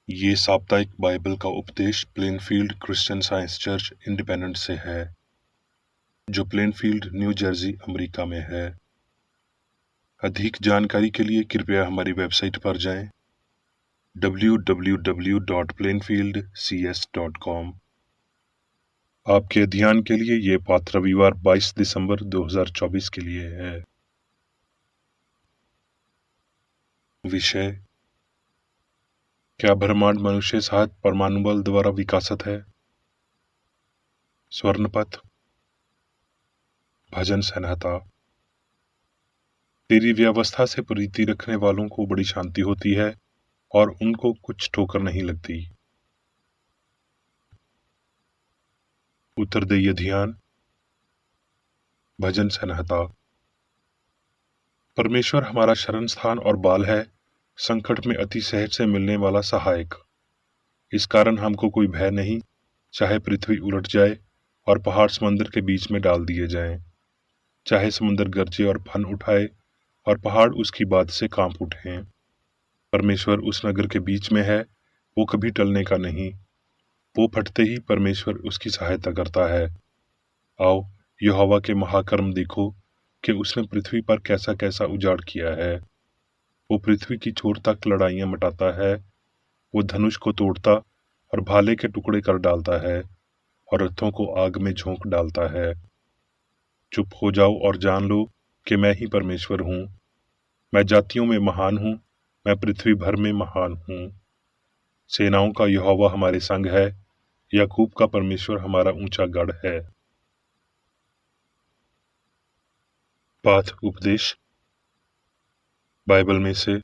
ये साप्ताहिक बाइबल का उपदेश Plainfield Christian science church independent से है, जो प्लेनफील्ड, न्यू जर्सी, अमेरिका में है। अधिक जानकारी के लिए कृपया हमारी वेबसाइट पर जाएं www.plainfieldcs.com। आपके ध्यान के लिए ये पाठ रविवार 22 दिसंबर 2024 के लिए है। विषय: क्या ब्रह्मांड मनुष्य साथ परमाणु बल द्वारा विकसित है? स्वर्णपथ। भजन संहिता। तेरी व्यवस्था से प्रीति रखने वालों को बड़ी शांति होती है और उनको कुछ ठोकर नहीं लगती। उत्तरदेय ध्यान। भजन संहिता। परमेश्वर हमारा शरण स्थान और बाल है, संकट में अति सहज से मिलने वाला सहायक। इस कारण हमको कोई भय नहीं, चाहे पृथ्वी उलट जाए और पहाड़ समंदर के बीच में डाल दिए जाएं, चाहे समुद्र गरजे और फन उठाए और पहाड़ उसकी बात से कांप उठें। परमेश्वर उस नगर के बीच में है, वो कभी टलने का नहीं। वो फटते ही परमेश्वर उसकी सहायता करता है। आओ, यहोवा के महाकर्म देखो कि उसने पृथ्वी पर कैसा कैसा उजाड़ किया है। वो पृथ्वी की छोर तक लड़ाइयां मटाता है। वो धनुष को तोड़ता और भाले के टुकड़े कर डालता है और रथों को आग में झोंक डालता है। चुप हो जाओ और जान लो कि मैं ही परमेश्वर हूँ। मैं जातियों में महान हूँ, मैं पृथ्वी भर में महान हूँ। सेनाओं का यहोवा हमारे संग है, याकूब का परमेश्वर हमारा ऊंचा गढ़ है। पाठ उपदेश बाइबल में से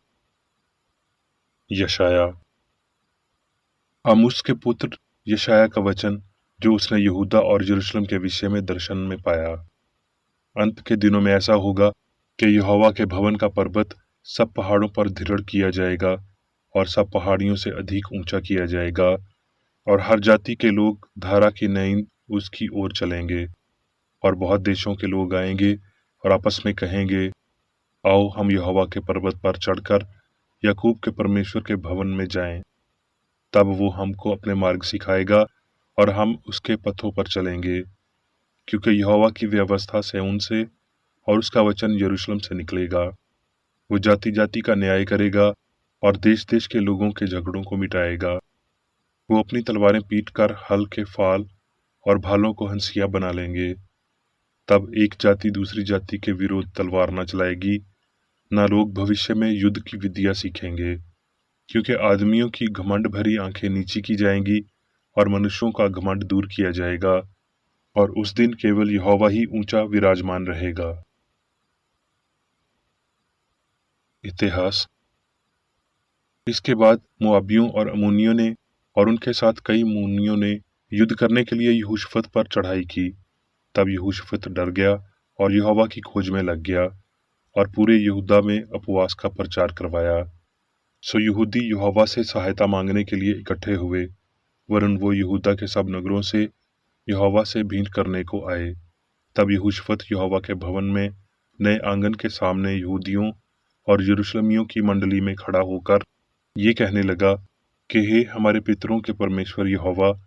यशाया। आमोस के पुत्र यशाया का वचन जो उसने यहूदा और यरूशलेम के विषय में दर्शन में पाया। अंत के दिनों में ऐसा होगा कि यहोवा के भवन का पर्वत सब पहाड़ों पर दृढ़ किया जाएगा और सब पहाड़ियों से अधिक ऊंचा किया जाएगा, और हर जाति के लोग धारा की नईन उसकी ओर चलेंगे। और बहुत देशों के लोग आएंगे और आपस में कहेंगे, आओ हम यहोवा के पर्वत पर चढ़कर याकूब के परमेश्वर के भवन में जाएं। तब वो हमको अपने मार्ग सिखाएगा और हम उसके पथों पर चलेंगे, क्योंकि यहोवा की व्यवस्था सिय्योन से और उसका वचन यरूशलेम से निकलेगा। वो जाति जाति का न्याय करेगा और देश देश के लोगों के झगड़ों को मिटाएगा। वो अपनी तलवारें पीट कर हल के फाल और भालों को हंसिया बना लेंगे। तब एक जाति दूसरी जाति के विरोध तलवार न चलाएगी, न लोग भविष्य में युद्ध की विद्या सीखेंगे, क्योंकि आदमियों की घमंड भरी आंखें नीची की जाएंगी और मनुष्यों का घमंड दूर किया जाएगा, और उस दिन केवल यहोवा ही ऊंचा विराजमान रहेगा। इतिहास। इसके बाद मोआबियों और अम्मोनियों ने और उनके साथ कई मूनियों ने युद्ध करने के लिए यहोशफत पर चढ़ाई की। तब यहोशफत डर गया और यहोवा की खोज में लग गया और पूरे यहूदा में उपवास का प्रचार करवाया। सो यहूदी यहोवा से सहायता मांगने के लिए इकट्ठे हुए, वरन वो यहूदा के सब नगरों से यहोवा से भेंट करने को आए। तब यहोशफत यहोवा के भवन में नए आंगन के सामने यहूदियों और यरूशलेमियों की मंडली में खड़ा होकर ये कहने लगा कि हे हमारे पितरों के परमेश्वर यहोवा,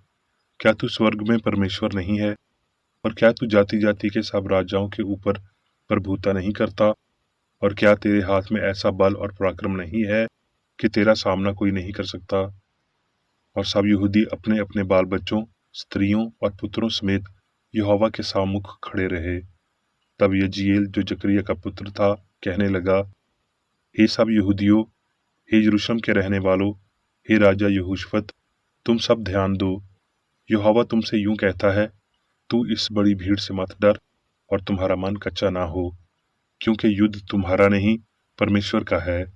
क्या तू स्वर्ग में परमेश्वर नहीं है? और क्या तू जाति जाति के सब राजाओं के ऊपर प्रभुता नहीं करता? और क्या तेरे हाथ में ऐसा बल और पराक्रम नहीं है कि तेरा सामना कोई नहीं कर सकता? और सब यहूदी अपने अपने बाल बच्चों, स्त्रियों और पुत्रों समेत यहोवा के सामुख खड़े रहे। तब यजीएल जो जकरिया का पुत्र था कहने लगा, हे सब यहूदियों, हे यरूशलेम के रहने वालों, हे राजा यहोशफत, तुम सब ध्यान दो। यहोवा तुमसे यूं कहता है, तू इस बड़ी भीड़ से मत डर और तुम्हारा मन कच्चा ना हो, क्योंकि युद्ध तुम्हारा नहीं परमेश्वर का है।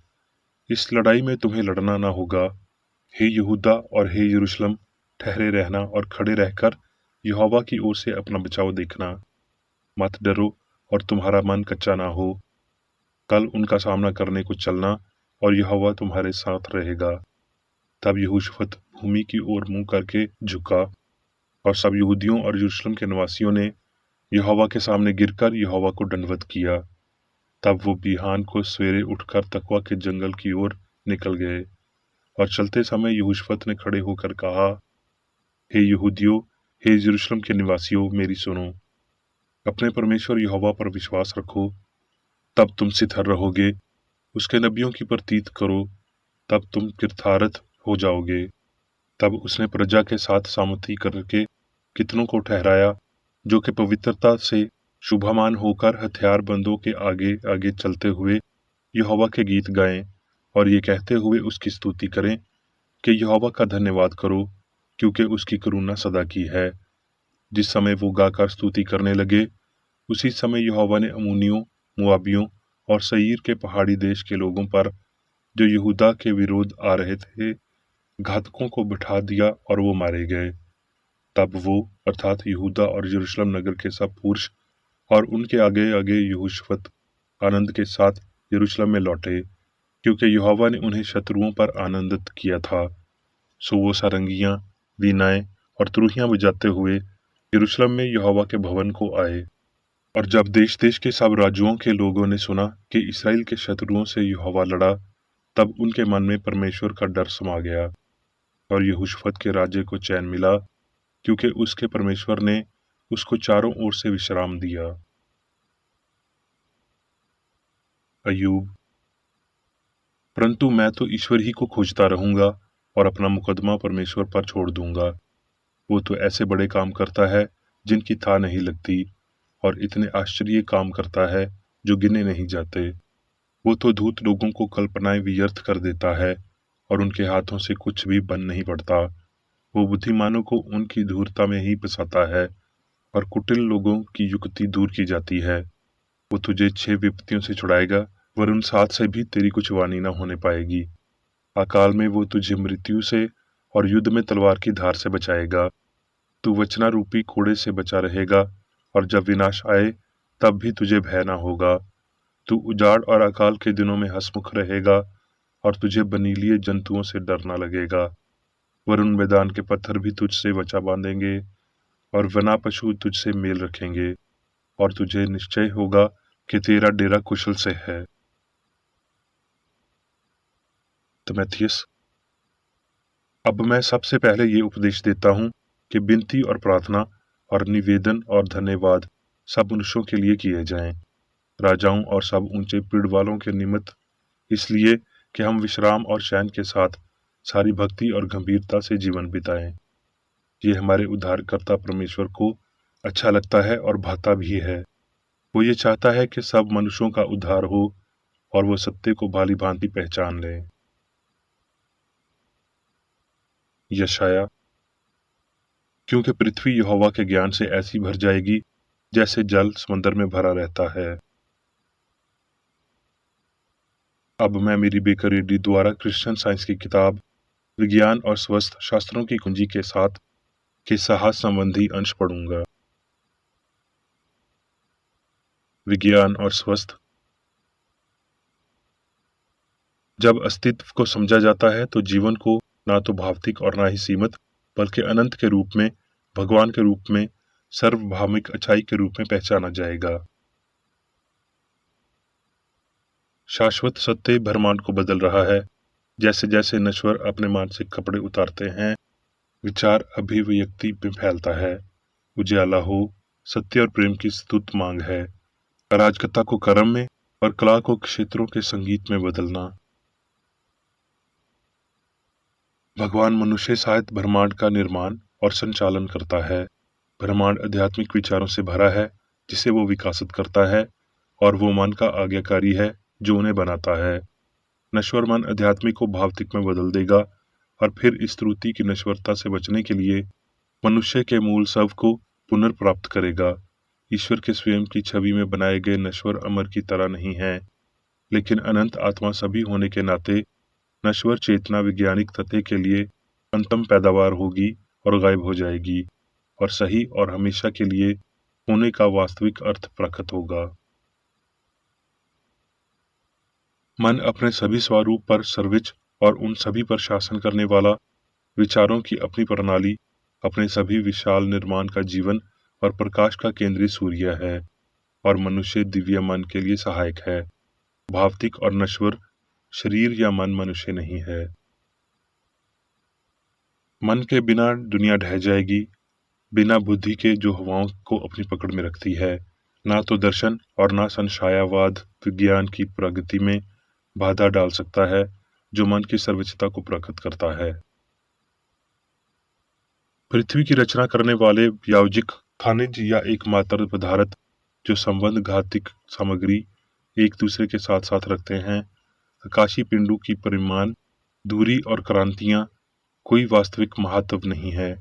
इस लड़ाई में तुम्हें लड़ना ना होगा। हे यहूदा और हे यरूशलेम, ठहरे रहना और खड़े रहकर यहोवा की ओर से अपना बचाव देखना। मत डरो और तुम्हारा मन कच्चा ना हो। कल उनका सामना करने को चलना और यहोवा तुम्हारे साथ रहेगा। तब यहोशफत भूमि की ओर मुंह करके झुका और सब यहूदियों और यरूशलेम के निवासियों ने यहोवा के सामने गिरकर यहोवा को दंडवत किया। तब वो बिहान को सवेरे उठकर तकवा के जंगल की ओर निकल गए और चलते समय यहोशप्पत ने खड़े होकर कहा, हे यहूदियों, हे यरूशलेम के निवासियों, मेरी सुनो। अपने परमेश्वर यहोवा पर विश्वास रखो, तब तुम स्थिर रहोगे। उसके नबियों की प्रतीत करो, तब तुम कृतार्थ हो जाओगे। तब उसने प्रजा के साथ सामर्थी करके कितनों को ठहराया, जो कि पवित्रता से शुभमान होकर हथियारबंदों के आगे आगे चलते हुए यहोवा के गीत गाएं और ये कहते हुए उसकी स्तुति करें कि यहोवा का धन्यवाद करो, क्योंकि उसकी करुणा सदा की है। जिस समय वो गाकर स्तुति करने लगे, उसी समय यहोवा ने अम्मोनियों, मोआबियों और सईर के पहाड़ी देश के लोगों पर, जो यहूदा के विरोध आ रहे थे, घातकों को बिठा दिया और वो मारे गए। तब वो अर्थात यहूदा और यरूशलेम नगर के सब पुरुष और उनके आगे आगे यहोशप्पत आनंद के साथ यरूशलेम में लौटे, क्योंकि यहोवा ने उन्हें शत्रुओं पर आनंदित किया था। सो वो सारंगियां, वीणाएं और तुरहियां बजाते हुए यरूशलेम में यहोवा के भवन को आए। और जब देश देश के सब राज्यों के लोगों ने सुना कि इसराइल के शत्रुओं से यहोवा लड़ा, तब उनके मन में परमेश्वर का डर समा गया और यहोशप्पत के राज्य को चैन मिला, क्योंकि उसके परमेश्वर ने उसको चारों ओर से विश्राम दिया। अय्यूब। परंतु मैं तो ईश्वर ही को खोजता रहूंगा और अपना मुकदमा परमेश्वर पर छोड़ दूंगा। वो तो ऐसे बड़े काम करता है जिनकी था नहीं लगती, और इतने आश्चर्य काम करता है जो गिने नहीं जाते। वो तो धूर्त लोगों को कल्पनाएं व्यर्थ कर देता है और उनके हाथों से कुछ भी बन नहीं पड़ता। वो बुद्धिमानों को उनकी धूर्तता में ही फंसाता है और कुटिल लोगों की युक्ति दूर की जाती है। वो तुझे 6 विपत्तियों से छुड़ाएगा, वरन 7 से भी तेरी कुछ वाणी न होने पाएगी। अकाल में वो तुझे मृत्यु से और युद्ध में तलवार की धार से बचाएगा। तू वचनारूपी कोड़े से बचा रहेगा, और जब विनाश आए तब भी तुझे भय न होगा। तू उजाड़ और अकाल के दिनों में हंसमुख रहेगा, और तुझे बनीलिए जंतुओं से डर न लगेगा। वरुण मैदान के पत्थर भी तुझसे वचा बांधेंगे, और वना पशु तुझसे मेल रखेंगे, और तुझे निश्चय होगा कि तेरा डेरा कुशल से है। तिमोथियस। अब मैं सबसे पहले ये उपदेश देता हूँ कि विनती और प्रार्थना और निवेदन और धन्यवाद सब मनुष्यों के लिए किए जाएं, राजाओं और सब ऊंचे पीढ़ वालों के निमित्त, इसलिए कि हम विश्राम और चैन के साथ सारी भक्ति और गंभीरता से जीवन बिताएं। ये हमारे उद्धारकर्ता परमेश्वर को अच्छा लगता है और भाता भी है। वो ये चाहता है कि सब मनुष्यों का उद्धार हो और वो सत्य को भाली भांति पहचान लें। यशाया। क्योंकि पृथ्वी यहोवा के ज्ञान से ऐसी भर जाएगी जैसे जल समंदर में भरा रहता है। अब मैं मेरी बेकरीडी द्वारा क्रिश्चियन साइंस की किताब विज्ञान और स्वस्थ शास्त्रों की कुंजी के साथ के साहस संबंधी अंश पढ़ूंगा। विज्ञान और स्वस्थ। जब अस्तित्व को समझा जाता है तो जीवन को ना तो भौतिक और ना ही सीमित, बल्कि अनंत के रूप में, भगवान के रूप में, सर्वभौमिक अच्छाई के रूप में पहचाना जाएगा। शाश्वत सत्य ब्रह्मांड को बदल रहा है। जैसे जैसे नश्वर अपने मानसिक कपड़े उतारते हैं, विचार अभिव्यक्ति में फैलता है। उजाला हो, सत्य और प्रेम की स्तुत मांग है। अराजकता को कर्म में और कला को क्षेत्रों के संगीत में बदलना। भगवान मनुष्य सहित ब्रह्मांड का निर्माण और संचालन करता है। ब्रह्मांड आध्यात्मिक विचारों से भरा है जिसे वो विकसित करता है, और वो मन का आज्ञाकारी है जो उन्हें बनाता है। नश्वर मन अध्यात्मिक को भौतिक में बदल देगा, और फिर इस त्रुटि की नश्वरता से बचने के लिए मनुष्य के मूल सब को पुनर्प्राप्त करेगा। ईश्वर के स्वयं की छवि में बनाए गए नश्वर अमर की तरह नहीं है, लेकिन अनंत आत्मा सभी होने के नाते नश्वर चेतना वैज्ञानिक तथ्य के लिए अंतम पैदावार होगी और गायब हो जाएगी, और सही और हमेशा के लिए होने का वास्तविक अर्थ प्रकट होगा। मन अपने सभी स्वरूप पर सर्वोच्च और उन सभी पर शासन करने वाला, विचारों की अपनी प्रणाली, अपने सभी विशाल निर्माण का जीवन और प्रकाश का केंद्रीय सूर्य है, और मनुष्य दिव्य मन के लिए सहायक है। भौतिक और नश्वर शरीर या मन मनुष्य नहीं है। मन के बिना दुनिया ढह जाएगी, बिना बुद्धि के जो हवाओं को अपनी पकड़ में रखती है। ना तो दर्शन और ना संशयावाद विज्ञान की प्रगति में बाधा डाल सकता है, जो मन की सर्वोच्चता को प्रकट करता है। पृथ्वी की रचना करने वाले व्यावजिक खनिज या एकमात्र पदार्थ जो संबंध घातिक सामग्री एक दूसरे के साथ साथ रखते हैं, आकाशीय पिंडों की परिमाण, दूरी और क्रांतियां कोई वास्तविक महत्व नहीं है।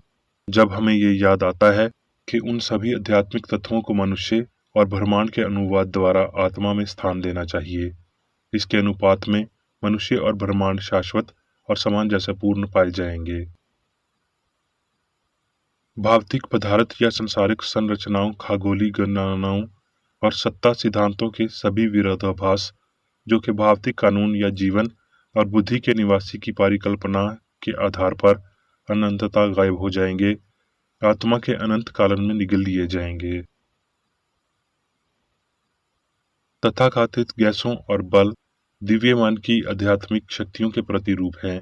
जब हमें ये याद आता है कि उन सभी आध्यात्मिक तत्वों को मनुष्य और ब्रह्मांड के अनुवाद द्वारा आत्मा में स्थान देना चाहिए, इसके अनुपात में मनुष्य और ब्रह्मांड शाश्वत और समान जैसे पूर्ण पाए जाएंगे। भौतिक पदार्थ या संसारिक संरचनाओं, खगोलीय गणनाओं और सत्ता सिद्धांतों के सभी विरोधाभास, जो कि भौतिक कानून या जीवन और बुद्धि के निवासी की परिकल्पना के आधार पर अनंतता गायब हो जाएंगे, आत्मा के अनंत कालन में निगल लिए जाएंगे। तथाकथित गैसों और बल दिव्य मन की आध्यात्मिक शक्तियों के प्रतिरूप हैं,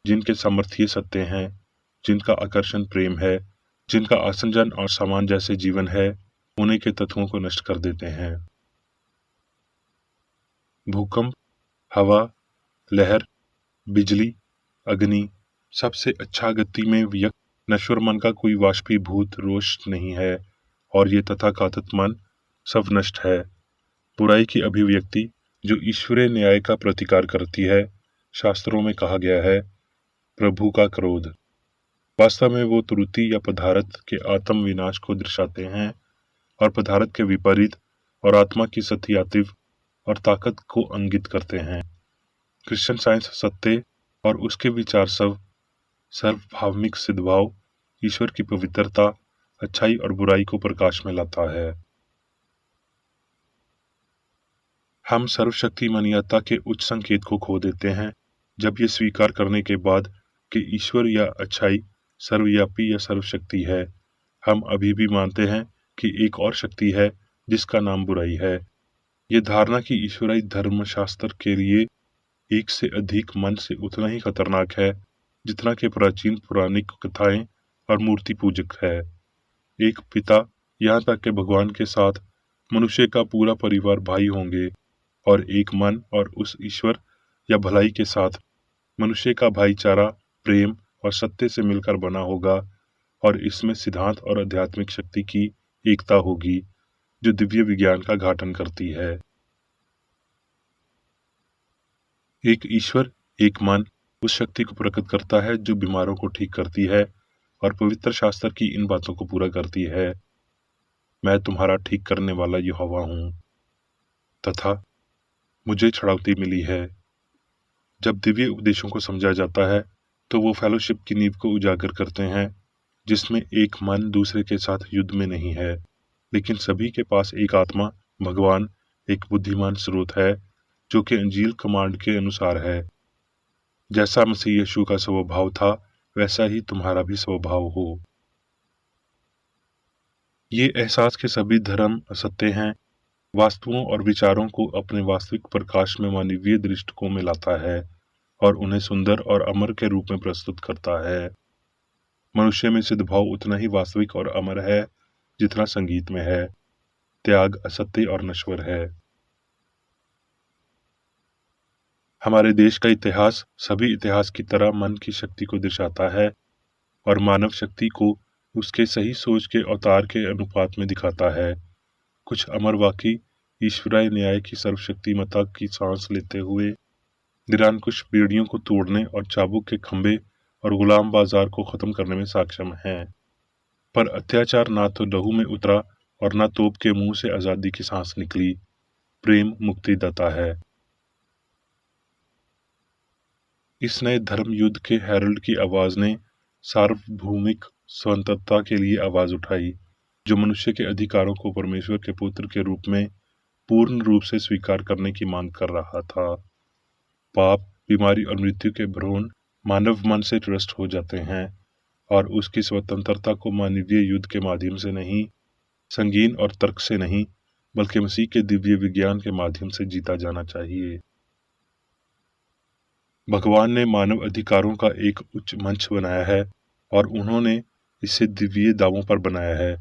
जिनके सामर्थ्य सत्य हैं, जिनका आकर्षण प्रेम है, जिनका आसंजन और सामान जैसे जीवन है, उन्हीं के तत्वों को नष्ट कर देते हैं। भूकंप, हवा, लहर, बिजली, अग्नि, सबसे अच्छा गति में व्यक्त नश्वर मन का कोई वाष्पीभूत रोष नहीं है, और ये तथाकथित मन सब नष्ट है। बुराई की अभिव्यक्ति जो ईश्वरीय न्याय का प्रतिकार करती है, शास्त्रों में कहा गया है, प्रभु का क्रोध। वास्तव में वो त्रुटि या पदार्थ के आत्म विनाश को दर्शाते हैं और पदार्थ के विपरीत और आत्मा की सत्यातिव और ताकत को इंगित करते हैं। क्रिश्चियन साइंस सत्य और उसके विचार सर्वभावनिक सिद्धाव, ईश्वर की पवित्रता, अच्छाई और बुराई को प्रकाश में लाता है। हम सर्वशक्ति मान्यता के उच्च संकेत को खो देते हैं जब ये स्वीकार करने के बाद कि ईश्वर या अच्छाई सर्वव्यापी या सर्वशक्ति है, हम अभी भी मानते हैं कि एक और शक्ति है जिसका नाम बुराई है। ये धारणा कि ईश्वरीय धर्मशास्त्र के लिए एक से अधिक मन से उतना ही खतरनाक है जितना कि प्राचीन पौराणिक कथाएं और मूर्ति पूजक है। एक पिता, यहाँ तक कि भगवान के साथ मनुष्य का पूरा परिवार भाई होंगे, और एक मन और उस ईश्वर या भलाई के साथ मनुष्य का भाईचारा प्रेम और सत्य से मिलकर बना होगा, और इसमें सिद्धांत और आध्यात्मिक शक्ति की एकता होगी जो दिव्य विज्ञान का घाटन करती है। एक ईश्वर, एक मन उस शक्ति को प्रकट करता है जो बीमारों को ठीक करती है और पवित्र शास्त्र की इन बातों को पूरा करती है। मैं तुम्हारा ठीक करने वाला यहोवा हूँ, तथा मुझे छुड़ौती मिली है। जब दिव्य उपदेशों को समझा जाता है तो वो फेलोशिप की नींव को उजागर करते हैं, जिसमें एक मन दूसरे के साथ युद्ध में नहीं है, लेकिन सभी के पास एक आत्मा भगवान, एक बुद्धिमान स्रोत है जो कि अंजील कमांड के अनुसार है। जैसा मसीह यीशु का स्वभाव था वैसा ही तुम्हारा भी स्वभाव हो। ये एहसास के सभी धर्म असत्य हैं, वास्तुओं और विचारों को अपने वास्तविक प्रकाश में मानवीय दृष्टिकोण में लाता है और उन्हें सुंदर और अमर के रूप में प्रस्तुत करता है। मनुष्य में सिद्धाव उतना ही वास्तविक और अमर है जितना संगीत में है, त्याग असत्य और नश्वर है। हमारे देश का इतिहास सभी इतिहास की तरह मन की शक्ति को दर्शाता है और मानव शक्ति को उसके सही सोच के अवतार के अनुपात में दिखाता है। कुछ अमर वाक्य ईश्वरीय न्याय की सर्वशक्तिमत्ता की सांस लेते हुए निरंकुश बेड़ियों को तोड़ने और चाबुक के खंभे और गुलाम बाजार को खत्म करने में सक्षम हैं। पर अत्याचार ना तो लहू में उतरा और ना तोप के मुंह से आजादी की सांस निकली। प्रेम मुक्तिदाता है। इस नए धर्म युद्ध के हेरल्ड की आवाज ने सार्वभौमिक स्वतंत्रता के लिए आवाज उठाई, जो मनुष्य के अधिकारों को परमेश्वर के पुत्र के रूप में पूर्ण रूप से स्वीकार करने की मांग कर रहा था। पाप, बीमारी और मृत्यु के भ्रूण मानव मन से नष्ट हो जाते हैं और उसकी स्वतंत्रता को मानवीय युद्ध के माध्यम से नहीं, संगीन और तर्क से नहीं, बल्कि मसीह के दिव्य विज्ञान के माध्यम से जीता जाना चाहिए। भगवान ने मानव अधिकारों का एक उच्च मंच बनाया है और उन्होंने इसे दिव्य दावों पर बनाया है।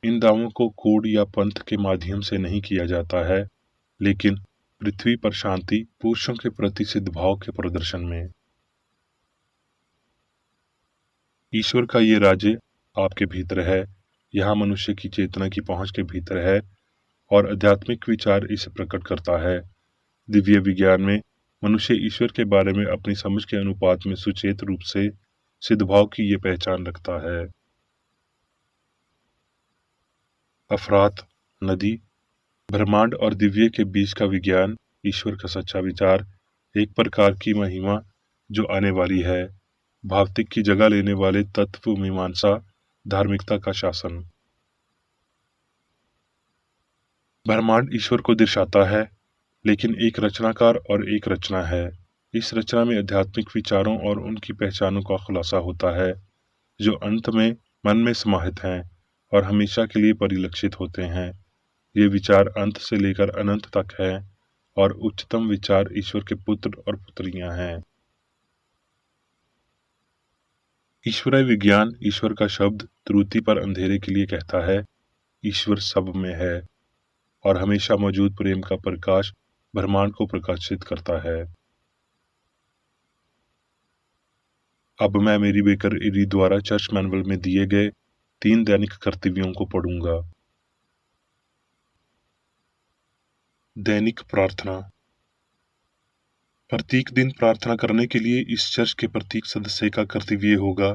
इन दावों को कोड या पंथ के माध्यम से नहीं किया जाता है, लेकिन पृथ्वी पर शांति, पुरुषों के प्रति सद्भाव के प्रदर्शन में। ईश्वर का ये राज्य आपके भीतर है, यहाँ मनुष्य की चेतना की पहुंच के भीतर है और आध्यात्मिक विचार इसे प्रकट करता है। दिव्य विज्ञान में मनुष्य ईश्वर के बारे में अपनी समझ के अनुपात में सुचेत रूप से सद्भाव की ये पहचान रखता है। अफरात, नदी, ब्रह्मांड और दिव्य के बीच का विज्ञान, ईश्वर का सच्चा विचार, एक प्रकार की महिमा जो आने वाली है, भौतिक की जगह लेने वाले तत्व मीमांसा, धार्मिकता का शासन। ब्रह्मांड ईश्वर को दर्शाता है, लेकिन एक रचनाकार और एक रचना है। इस रचना में आध्यात्मिक विचारों और उनकी पहचानों का खुलासा होता है, जो अंत में मन में समाहित हैं और हमेशा के लिए परिलक्षित होते हैं। ये विचार अंत से लेकर अनंत तक है और उच्चतम विचार ईश्वर के पुत्र और पुत्रियां हैं। ईश्वरीय विज्ञान ईश्वर का शब्द त्रुटि पर अंधेरे के लिए कहता है, ईश्वर सब में है और हमेशा मौजूद प्रेम का प्रकाश ब्रह्मांड को प्रकाशित करता है। अब मैं मेरी बेकर इरी द्वारा चर्च मैनुअल में दिए गए 3 दैनिक कर्तव्यों को पढ़ूंगा। दैनिक प्रार्थना। प्रत्येक दिन प्रार्थना करने के लिए इस चर्च के प्रत्येक सदस्य का कर्तव्य होगा,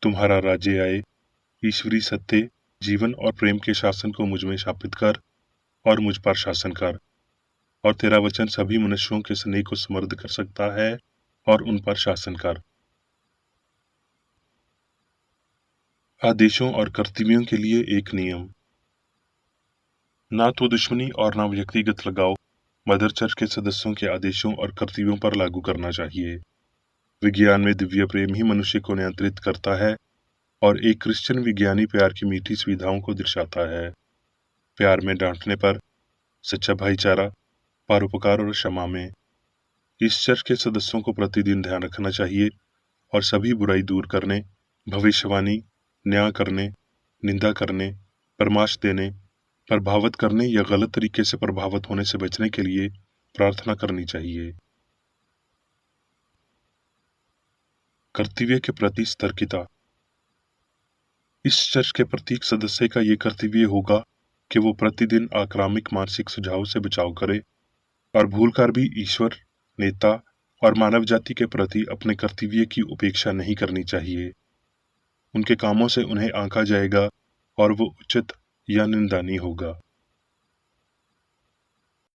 तुम्हारा राज्य आए, ईश्वरीय सत्य, जीवन और प्रेम के शासन को मुझ में स्थापित कर और मुझ पर शासन कर, और तेरा वचन सभी मनुष्यों के स्नेह को समृद्ध कर सकता है और उन पर शासन कर। आदेशों और कर्तव्यों के लिए एक नियम। ना तो दुश्मनी और ना व्यक्तिगत लगाव मदर चर्च के सदस्यों के आदेशों और कर्तव्यों पर लागू करना चाहिए। विज्ञान में दिव्य प्रेम ही मनुष्य को नियंत्रित करता है और एक क्रिश्चियन विज्ञानी प्यार की मीठी सुविधाओं को दर्शाता है। प्यार में डांटने पर, सच्चा भाईचारा, परोपकार और क्षमा में। इस चर्च के सदस्यों को प्रतिदिन ध्यान रखना चाहिए और सभी बुराई दूर करने, भविष्यवाणी, न्याय करने, निंदा करने, परामर्श देने, प्रभावित करने या गलत तरीके से प्रभावित होने से बचने के लिए प्रार्थना करनी चाहिए। कर्तव्य के प्रति सतर्कता। इस चर्च के प्रत्येक सदस्य का ये कर्तव्य होगा कि वो प्रतिदिन आक्रामक मानसिक सुझाव से बचाव करे और भूलकर भी ईश्वर, नेता और मानव जाति के प्रति अपने कर्तव्य की उपेक्षा नहीं करनी चाहिए। उनके कामों से उन्हें आंका जाएगा और वो उचित या निंदनीय होगा।